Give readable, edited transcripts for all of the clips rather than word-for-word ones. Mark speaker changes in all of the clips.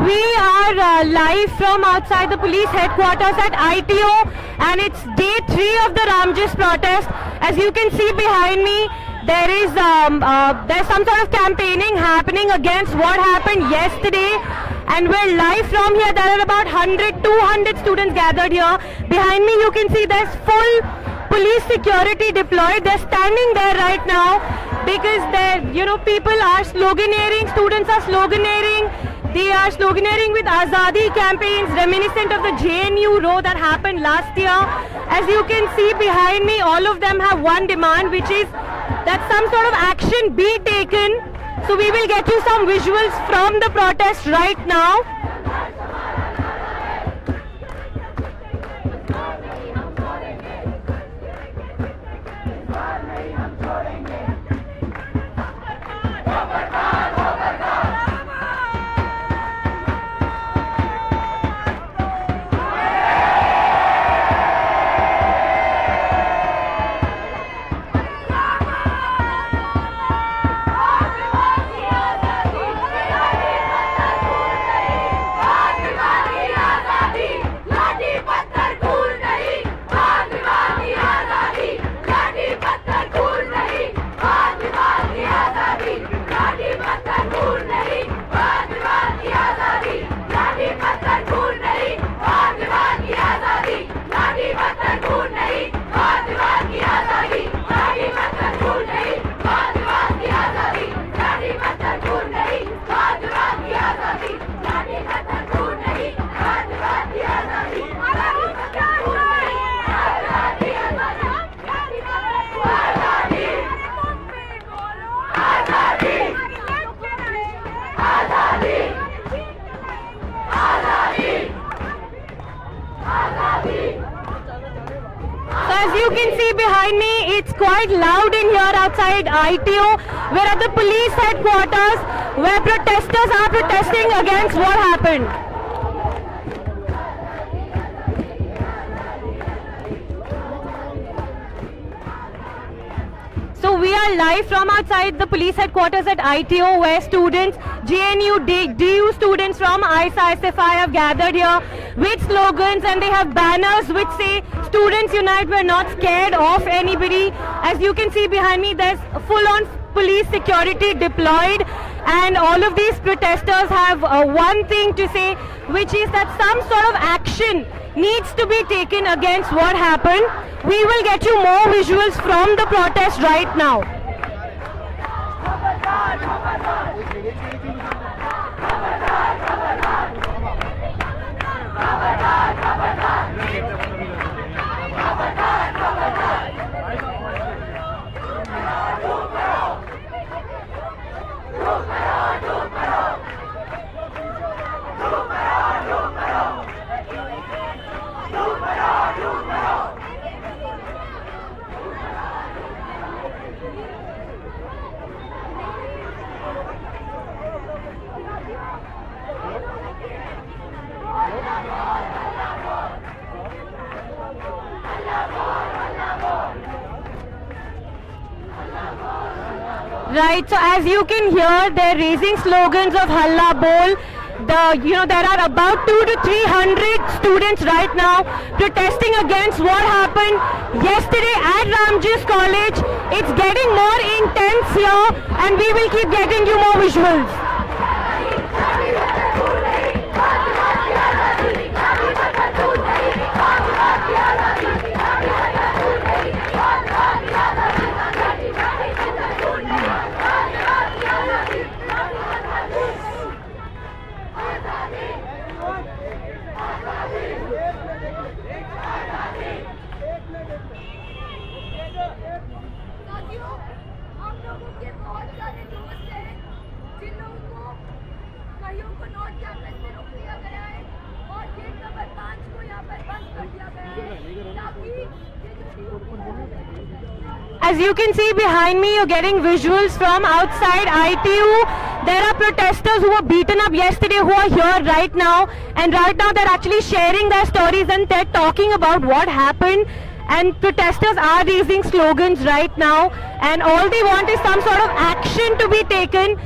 Speaker 1: We are live from outside the police headquarters at ITO, and it's day 3 of the Ramjas protest. As you can see behind me, there's some sort of campaigning happening against what happened yesterday, and we're live from here. There are about 200 students gathered here. Behind me you can see there's full police security deployed. They're standing there right now because people are sloganeering, students are sloganeering. They are sloganeering with Azadi campaigns reminiscent of the JNU row that happened last year. As you can see behind me, all of them have one demand, which is that some sort of action be taken. So we will get you some visuals from the protest right now. As you can see behind me, it's quite loud in here outside ITO. We're at the police headquarters where protesters are protesting against what happened. So we are live from outside the police headquarters at ITO, where students, JNU, DU students from ISFI have gathered here with slogans, and they have banners which say "Students Unite, we're not scared of anybody." As you can see behind me, there's full-on police security deployed, and all of these protesters have one thing to say, which is that some sort of action needs to be taken against what happened. We will get you more visuals from the protest right now. Right, so as you can hear, they're raising slogans of Halla Bol. There are about 200 to 300 students right now protesting against what happened yesterday at Ramjas College. It's getting more intense here, and we will keep getting you more visuals. As you can see behind me, you're getting visuals from outside ITU. There are protesters who were beaten up yesterday who are here right now. And right now they're actually sharing their stories, and they're talking about what happened. And protesters are raising slogans right now. And all they want is some sort of action to be taken.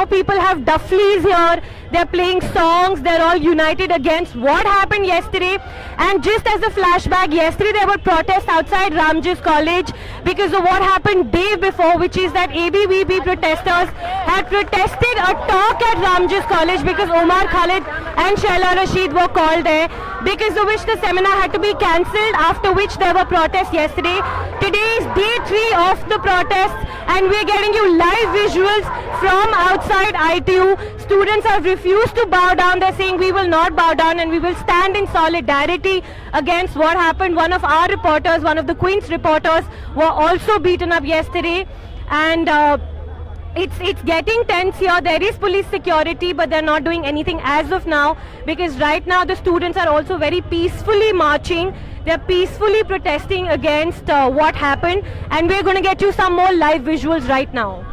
Speaker 1: People have dufflies here. They're playing songs. They're all united against what happened yesterday. And just as a flashback, yesterday there were protests outside Ramjas College because of what happened day before, which is that ABVP protesters had protested a talk at Ramjas College because Omar Khalid and Shaila Rashid were called there, because of which the seminar had to be cancelled, after which there were protests yesterday. Today is day 3 of the protests, and we're getting you live visuals from outside ITU. Students have refused to bow down. They're saying we will not bow down and we will stand in solidarity against what happened. One of our reporters, one of the Queen's reporters, were also beaten up yesterday, and it's getting tense here. There is police security, but they're not doing anything as of now, because right now the students are also very peacefully marching. They're peacefully protesting against what happened, and we're going to get you some more live visuals right now.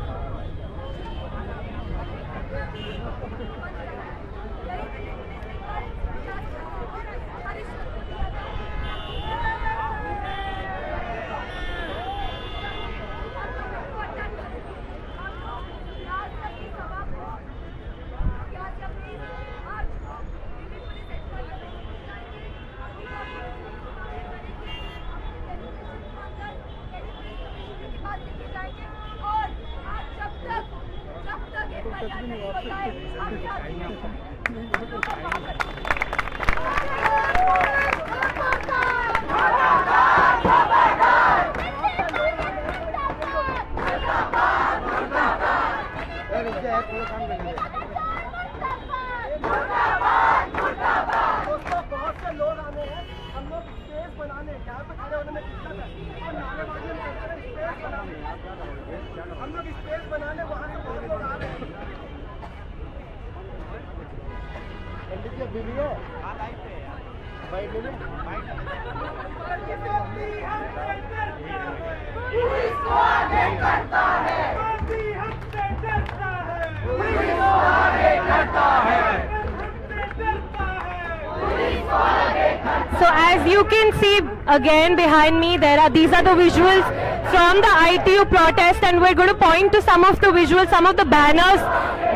Speaker 1: So as you can see again behind me, these are the visuals from the ITU protest, and we're going to point to some of the visuals, some of the banners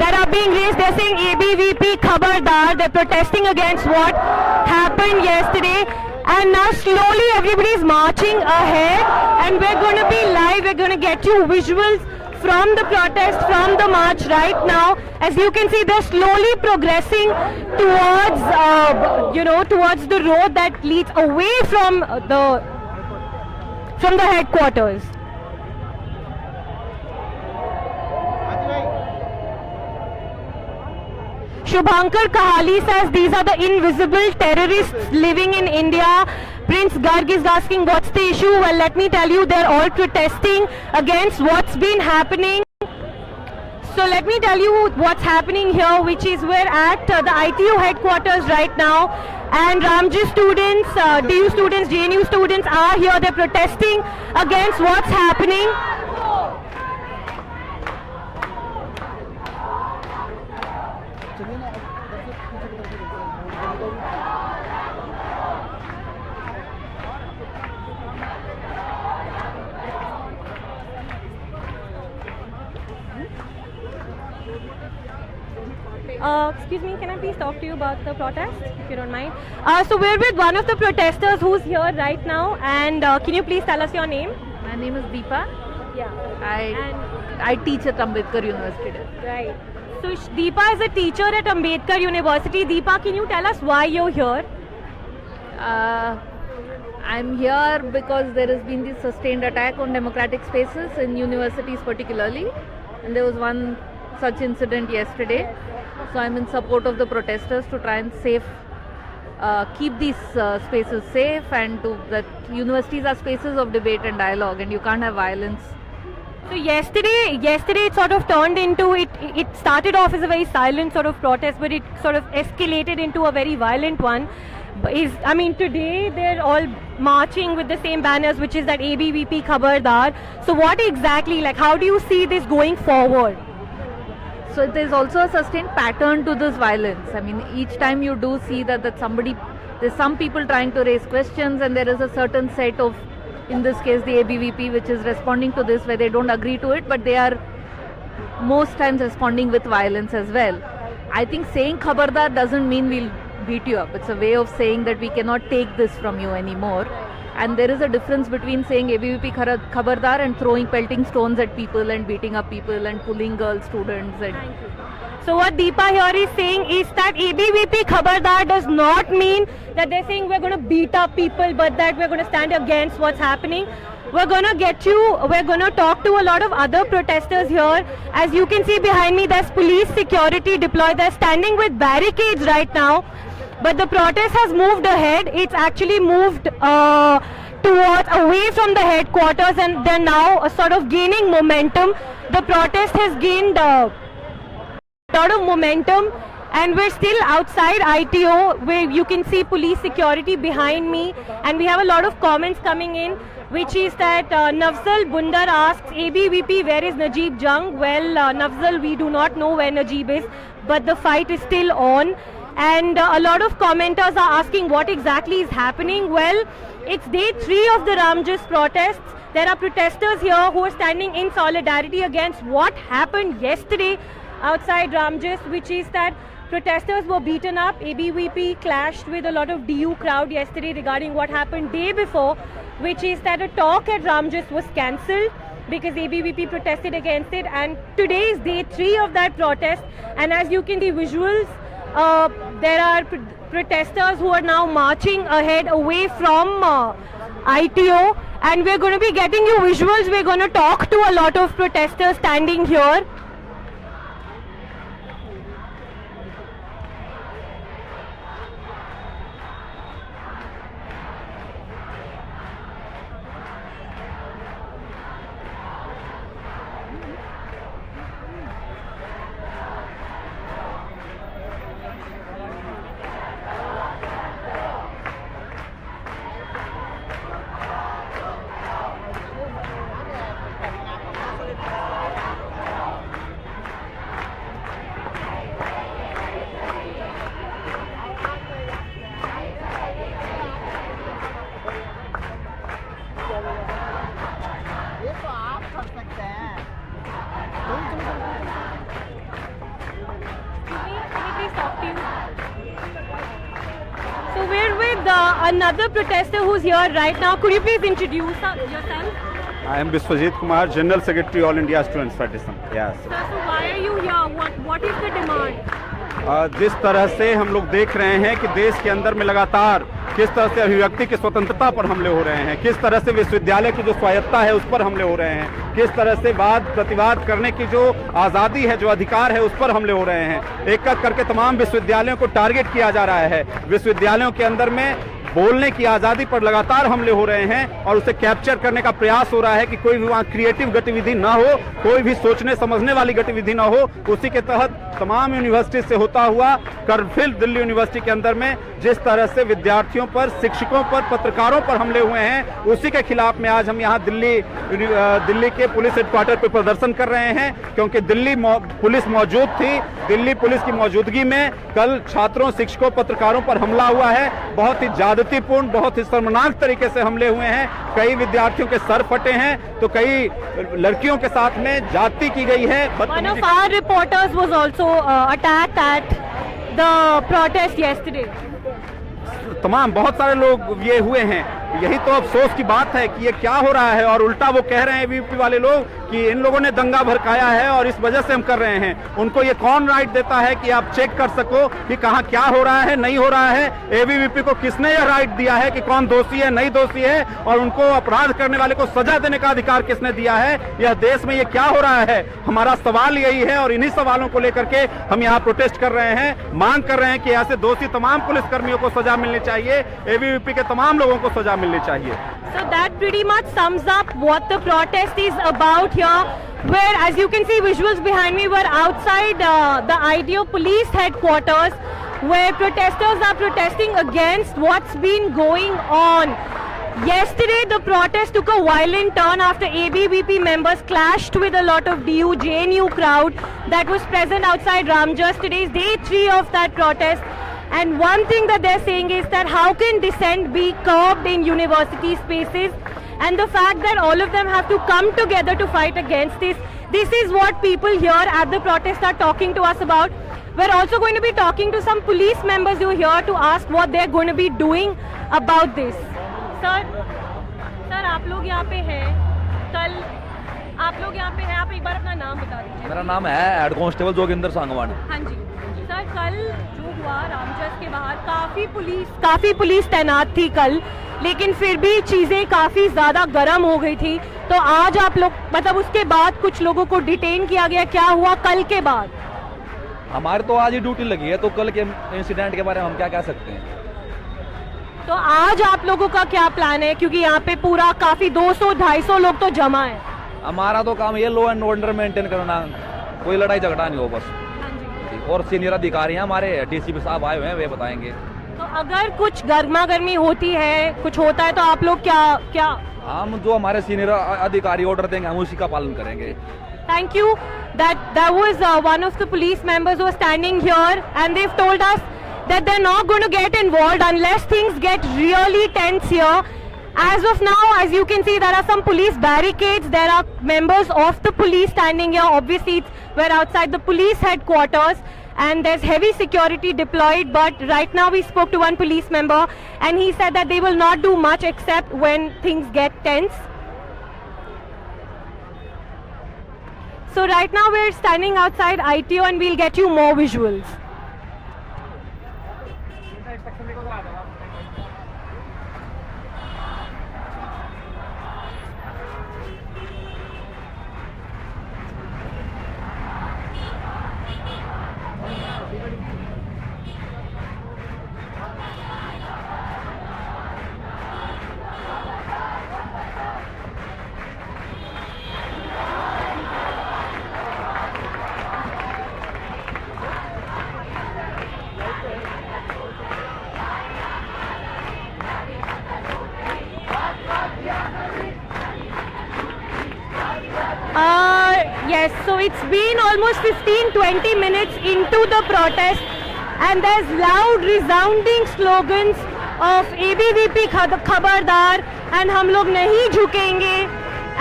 Speaker 1: that are being raised. They're saying ABVP Khabardar. They're protesting against what happened yesterday. And now slowly everybody is marching ahead, and we're going to be live. We're going to get you visuals from the protest, from the march right now. As you can see, they're slowly progressing towards, towards the road that leads away from the headquarters. Shubhankar Kahali says these are the invisible terrorists living in India. Prince Garg is asking what's the issue. Well, let me tell you, they're all protesting against what's been happening. So let me tell you what's happening here, which is we're at the ITU headquarters right now, and Ramji students, DU students, JNU students are here. They're protesting against what's happening. Excuse me, can I please talk to you about the protest, if you don't mind? So we're with one of the protesters who's here right now, and can you please tell us your name?
Speaker 2: My name is Deepa.
Speaker 1: Yeah.
Speaker 2: I teach at Ambedkar University.
Speaker 1: Right. So Deepa is a teacher at Ambedkar University. Deepa, can you tell us why you're here?
Speaker 2: I'm here because there has been this sustained attack on democratic spaces in universities particularly, and there was one such incident yesterday. So I'm in support of the protesters to try and keep these spaces safe, and that universities are spaces of debate and dialogue, and you can't have violence.
Speaker 1: So yesterday it sort of turned into, it started off as a very silent sort of protest, but it sort of escalated into a very violent one. Today they're all marching with the same banners, which is that ABVP Khabardar. So what exactly, how do you see this going forward?
Speaker 2: So there's also a sustained pattern to this violence. I mean, each time you do see that there's some people trying to raise questions, and there is a certain set of, in this case the ABVP, which is responding to this, where they don't agree to it, but they are most times responding with violence as well. I think saying Khabardar doesn't mean we'll beat you up. It's a way of saying that we cannot take this from you anymore. And there is a difference between saying ABVP Khabardar and pelting stones at people and beating up people and pulling girl students. And
Speaker 1: so what Deepa here is saying is that ABVP Khabardar does not mean that they're saying we're going to beat up people, but that we're going to stand against what's happening. We're going to talk to a lot of other protesters here. As you can see behind me, there's police security deployed. They're standing with barricades right now. But the protest has moved ahead. It's actually moved away from the headquarters, and they're now sort of gaining momentum. The protest has gained a lot of momentum, and we're still outside ITO, where you can see police security behind me, and we have a lot of comments coming in, which is that Nafzal Bundar asks, ABVP, where is Najib Jung? Well, Nafzal, we do not know where Najib is, but the fight is still on. And a lot of commenters are asking what exactly is happening. Well, it's day 3 of the Ramjas protests. There are protesters here who are standing in solidarity against what happened yesterday outside Ramjas, which is that protesters were beaten up. ABVP clashed with a lot of DU crowd yesterday regarding what happened day before, which is that a talk at Ramjas was cancelled because ABVP protested against it. And today is day 3 of that protest. And as you can see visuals, there are protesters who are now marching ahead away from ITO, and we're going to be getting you visuals. We're going to talk to a lot of protesters standing here. So we're with another protester who's here right now. Could you please introduce yourself?
Speaker 3: I am Biswajit Kumar, General Secretary All India Students Federation. Yes.
Speaker 1: Sir, so why are you here? What is the demand?
Speaker 3: जिस तरह से हम लोग देख रहे हैं कि देश के अंदर में लगातार किस तरह से अभिव्यक्ति की स्वतंत्रता पर हमले हो रहे हैं, किस तरह से विश्वविद्यालय की जो स्वायत्तता है उस पर हमले हो रहे हैं, किस तरह से वाद प्रतिवाद करने की जो आज़ादी है, जो अधिकार है, उस पर हमले हो रहे हैं। एक एक करके तमाम विश्वविद्यालयों को टारगेट किया जा रहा है। विश्वविद्यालयों के अंदर में बोलने की आज़ादी पर लगातार हमले हो रहे हैं और उसे कैप्चर करने का प्रयास हो रहा है कि कोई भी वहाँ क्रिएटिव गतिविधि ना हो, कोई भी सोचने समझने वाली गतिविधि ना हो। उसी के तहत तमाम यूनिवर्सिटी से होता हुआ करफिल दिल्ली यूनिवर्सिटी के अंदर में जिस तरह से विद्यार्थियों पर, शिक्षकों पर, पत्रकारों पर हमले हुए हैं, उसी के खिलाफ में आज हम यहाँ दिल्ली के पुलिस हेडक्वार्टर पर प्रदर्शन कर रहे हैं, क्योंकि दिल्ली पुलिस मौजूद थी। दिल्ली पुलिस की मौजूदगी में कल छात्रों, शिक्षकों, पत्रकारों पर हमला हुआ है। बहुत ही ज्यादतीपूर्ण, बहुत ही शर्मनाक तरीके से हमले हुए हैं। कई विद्यार्थियों के सर फटे हैं, तो कई लड़कियों के साथ में जाति की गई है।
Speaker 1: One of our reporters was also attacked at the protest yesterday.
Speaker 3: तमाम बहुत सारे लोग ये हुए हैं। यही तो अफसोस की बात है कि ये क्या हो रहा है, और उल्टा वो कह रहे हैं एबीवीपी वाले लोग कि इन लोगों ने दंगा भड़काया है और इस वजह से हम कर रहे हैं। उनको ये कौन राइट देता है कि आप चेक कर सको कि कहाँ क्या हो रहा है, नहीं हो रहा है? एबीवीपी को किसने यह राइट दिया है कि कौन दोषी है, नहीं दोषी है, और उनको अपराध करने वाले को सजा देने का अधिकार किसने दिया है? यह देश में ये क्या हो रहा है? हमारा सवाल यही है, और इन्हीं सवालों को लेकर के हम यहाँ प्रोटेस्ट कर रहे हैं, मांग कर रहे हैं कि ऐसे दोषी तमाम पुलिसकर्मियों को सजा मिलनी चाहिए, एबीवीपी के तमाम लोगों को सजा मिलनी चाहिए।
Speaker 1: So that pretty much sums up what the protest is about here, where as you can see visuals behind me, we're outside the ITO police headquarters, where protesters are protesting against what's been going on. Yesterday the protest took a violent turn after ABVP members clashed with a lot of DU JNU crowd that was present outside Ramjas. Today is day 3 of that protest. And one thing that they're saying is that how can dissent be curbed in university spaces, and the fact that all of them have to come together to fight against this This is what people here at the protest are talking to us about. We're also going to be talking to some police members who are here to ask what they're going to be doing about this. Sir आप लोग यहाँ पे हैं, कल आप लोग यहाँ पे हैं, आप एक बार अपना नाम बता दीजिए।
Speaker 4: मेरा नाम है हेड कांस्टेबल जोगिंदर सांगवान।
Speaker 1: हाँ जी सर, कल जो हुआ रामचंद्र के बाहर काफ़ी पुलिस तैनात थी कल, लेकिन फिर भी चीज़ें काफ़ी ज़्यादा गर्म हो गई थी। तो आज आप लोग मतलब उसके बाद कुछ लोगों को डिटेन किया गया, क्या हुआ कल के बाद?
Speaker 4: हमारे तो आज ही ड्यूटी लगी है, तो कल के इंसिडेंट के बारे में हम क्या कह सकते हैं।
Speaker 1: तो आज आप लोगों का क्या प्लान है, क्योंकि यहाँ पे पूरा काफ़ी 200-250 लोग तो जमा है।
Speaker 4: हमारा तो काम ये लॉ एंड ऑर्डर मेंटेन करना, कोई लड़ाई झगड़ा नहीं हो बस। और सीनियर अधिकारी हैं हमारे डीसीपी साहब आए हुए हैं, वे बताएंगे।
Speaker 1: तो अगर कुछ गर्मा गर्मी होती है, कुछ होता है, तो आप लोग क्या
Speaker 4: हम जो हमारे सीनियर अधिकारी ऑर्डर देंगे हम उसी का पालन करेंगे।
Speaker 1: Thank you. That was one of the police members who was standing here, and they've told us that they're not going to get involved unless things get really tense here. As of now, as you can see, there are some police barricades. There are members of the police standing here. Obviously, we're outside the police headquarters, and there's heavy security deployed. But right now, we spoke to one police member, and he said that they will not do much except when things get tense. So right now we're standing outside ITO and we'll get you more visuals. Yes, so it's been almost 15-20 minutes into the protest, and there's loud resounding slogans of ABVP Khabardar and Hum Log Nahi Jhukenge,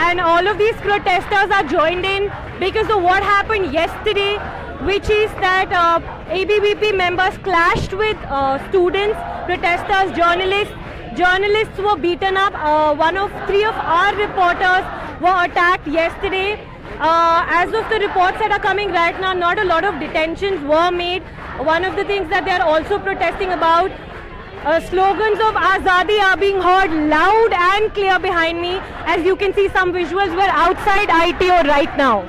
Speaker 1: and all of these protesters are joined in because of what happened yesterday, which is that ABVP members clashed with students, protesters, journalists. Journalists were beaten up. Three of our reporters were attacked yesterday. As of the reports that are coming right now, not a lot of detentions were made. One of the things that they are also protesting about, slogans of Azadi are being heard loud and clear behind me. As you can see, some visuals were outside ITO right now.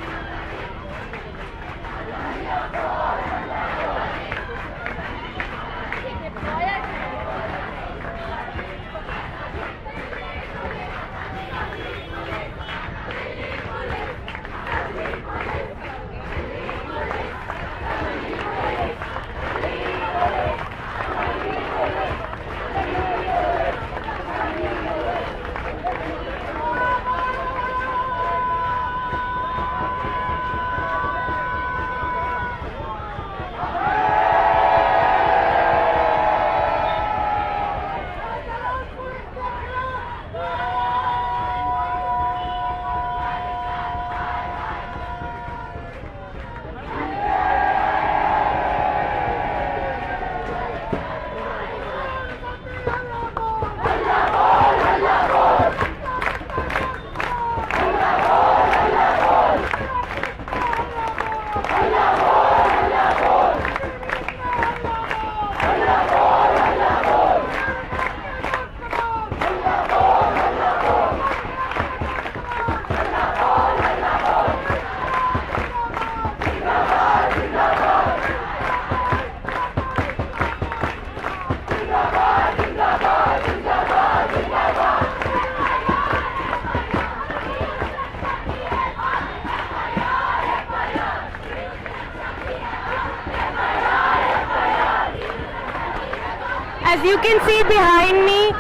Speaker 1: As you can see behind me,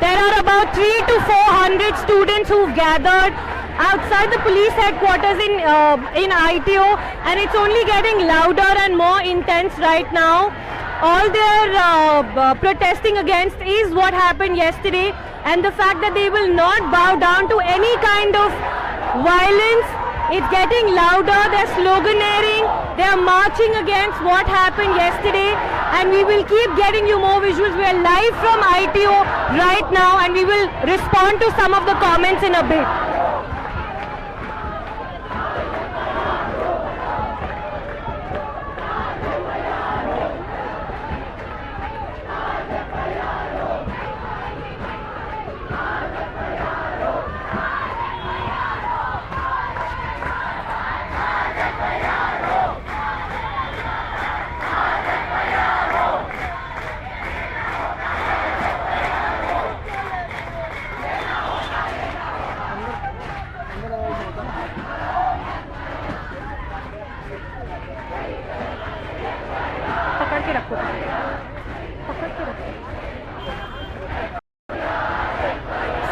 Speaker 1: there are about 300 to 400 students who've gathered outside the police headquarters in ITO, and it's only getting louder and more intense right now. All they're protesting against is what happened yesterday, and the fact that they will not bow down to any kind of violence It's getting louder, they're sloganeering, they're marching against what happened yesterday, and we will keep getting you more visuals. We are live from ITO right now, and we will respond to some of the comments in a bit.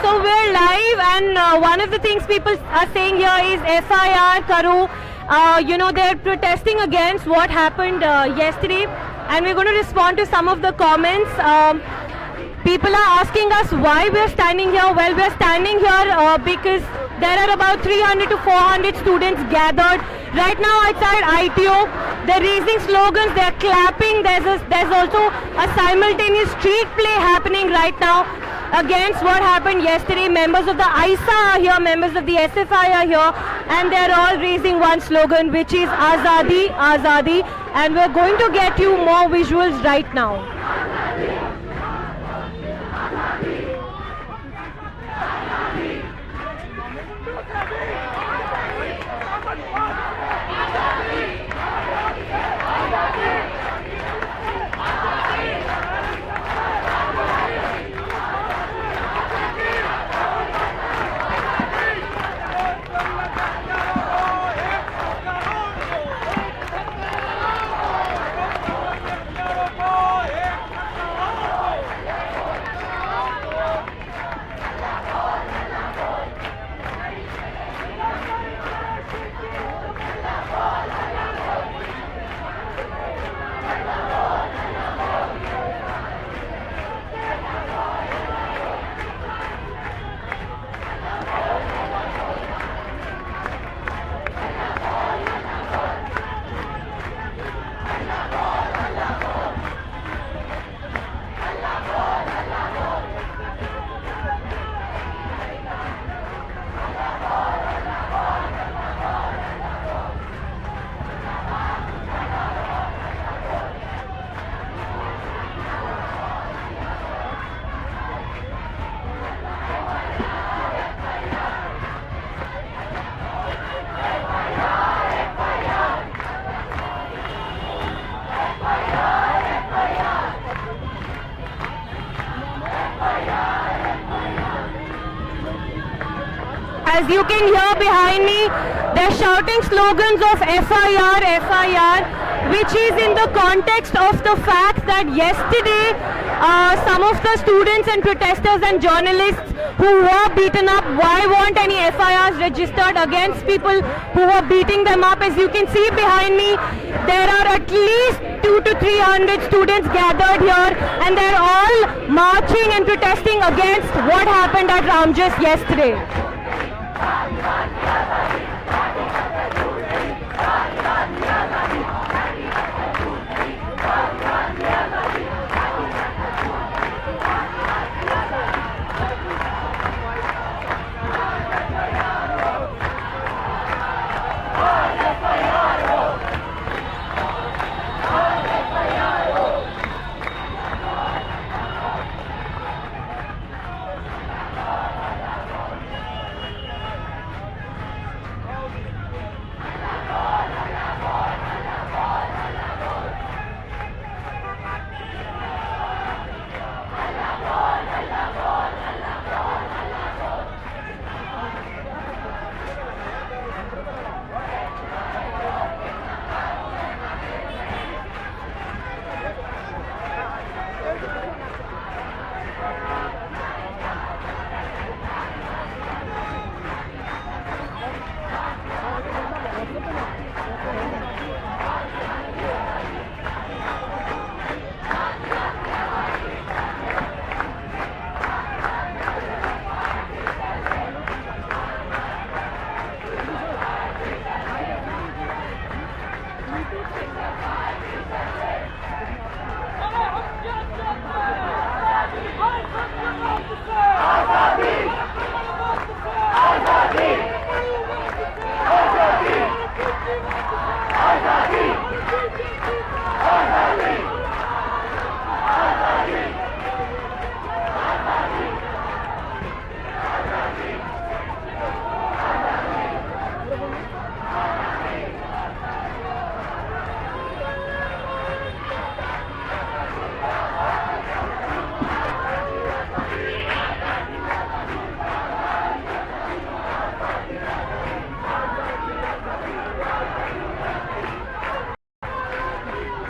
Speaker 1: So we're live, and one of the things people are saying here is FIR Karo. They're protesting against what happened yesterday, and we're going to respond to some of the comments. People are asking us why we're standing here. Well, we're standing here because there are about 300 to 400 students gathered right now outside ITO. They're raising slogans, they're clapping. There's also a simultaneous street play happening right now against what happened yesterday. Members of the ISA are here, members of the SFI are here, and they're all raising one slogan, which is Azadi, Azadi, and we're going to get you more visuals right now. As you can hear behind me, they're shouting slogans of FIR, FIR, which is in the context of the fact that yesterday some of the students and protesters and journalists who were beaten up, why weren't any FIRs registered against people who were beating them up? As you can see behind me, there are at least 200 to 300 students gathered here, and they're all marching and protesting against what happened at Ramjas yesterday.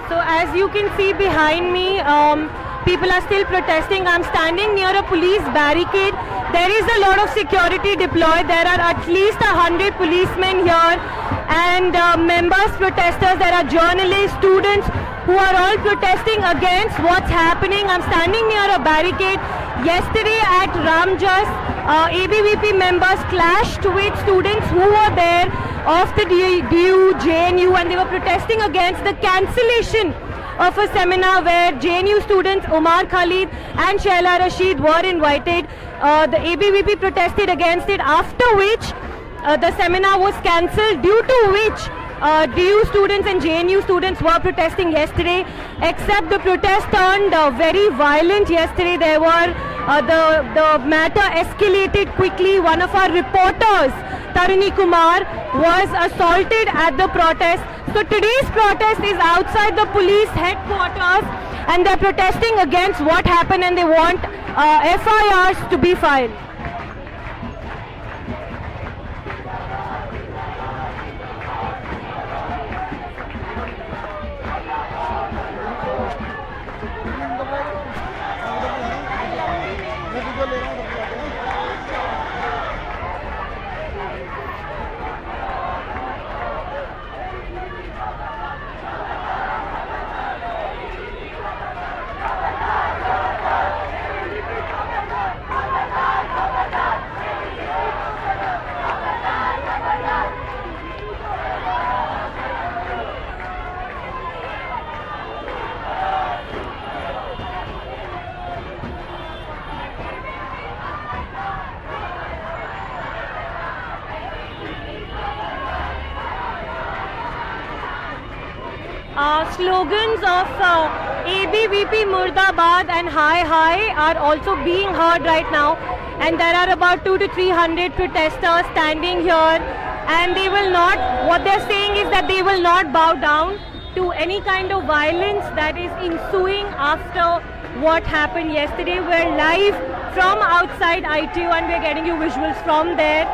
Speaker 1: So as you can see behind me, people are still protesting. I'm standing near a police barricade. There is a lot of security deployed. There are at least 100 policemen here and members, protesters. There are journalists, students who are all protesting against what's happening. I'm standing near a barricade. Yesterday at Ramjas, ABVP members clashed with students who were there of the DU, JNU, and they were protesting against the cancellation of a seminar where JNU students Omar Khalid and Shaila Rashid were invited. The ABVP protested against it, after which the seminar was cancelled, due to which DU students and JNU students were protesting yesterday, except the protest turned very violent yesterday. There were, the matter escalated quickly. One of our reporters, Tarini Kumar, was assaulted at the protest. So today's protest is outside the police headquarters and they're protesting against what happened and they want FIRs to be filed. Slogans of ABVP Murdabad and Hi Hi are also being heard right now, and there are about 200 to 300 protesters standing here, and they will not, what they're saying is that they will not bow down to any kind of violence that is ensuing after what happened yesterday. We're live from outside ITO and we're getting you visuals from there.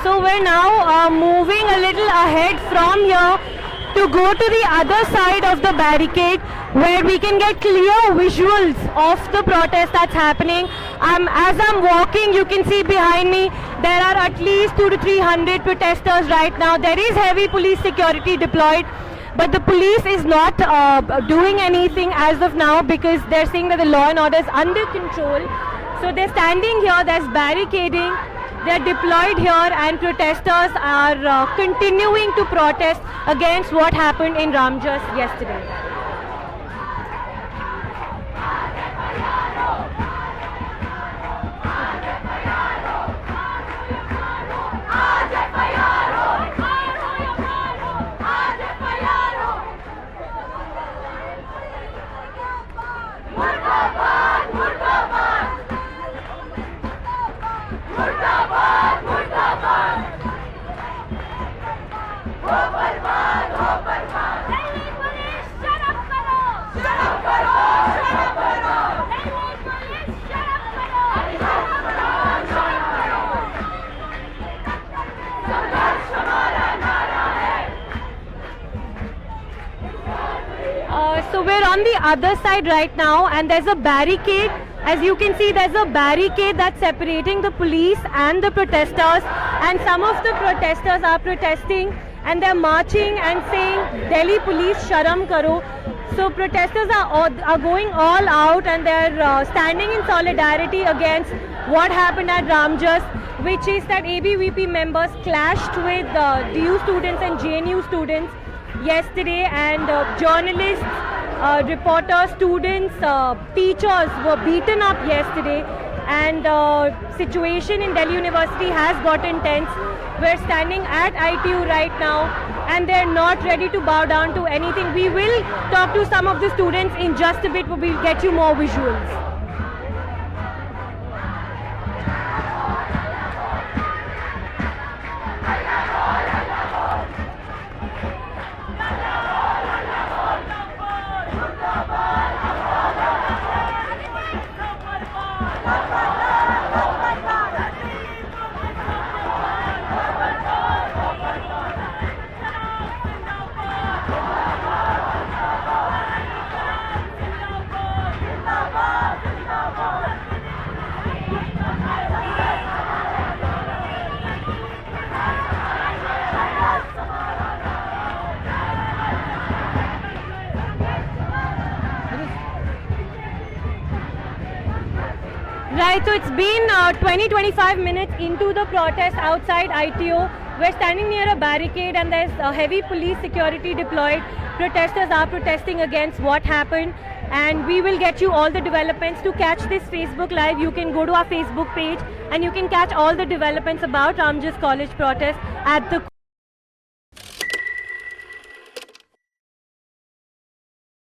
Speaker 1: So we're now moving a little ahead from here to go to the other side of the barricade where we can get clear visuals of the protest that's happening. As I'm walking, you can see behind me there are at least 200 to 300 protesters right now. There is heavy police security deployed, but the police is not doing anything as of now because they're saying that the law and order is under control. So they're standing here, there's barricading. They're deployed here and protesters are continuing to protest against what happened in Ramjas yesterday. So we're on the other side right now and there's a barricade. As you can see, there's a barricade that's separating the police and the protesters, and some of the protesters are protesting and they're marching and saying Delhi police sharam karo. So protesters are going all out and they're standing in solidarity against what happened at Ramjas, which is that ABVP members clashed with DU students and JNU students yesterday, and journalists reporters, students, teachers were beaten up yesterday, and situation in Delhi University has gotten tense. We're standing at ITU right now, and they're not ready to bow down to anything. We will talk to some of the students in just a bit. We'll get you more visuals. Right, so it's been 20-25 minutes into the protest outside ITO. We're standing near a barricade and there's heavy police security deployed. Protesters are protesting against what happened, and we will get you all the developments. To catch this Facebook Live, you can go to our Facebook page and you can catch all the developments about Ramjas College protest at the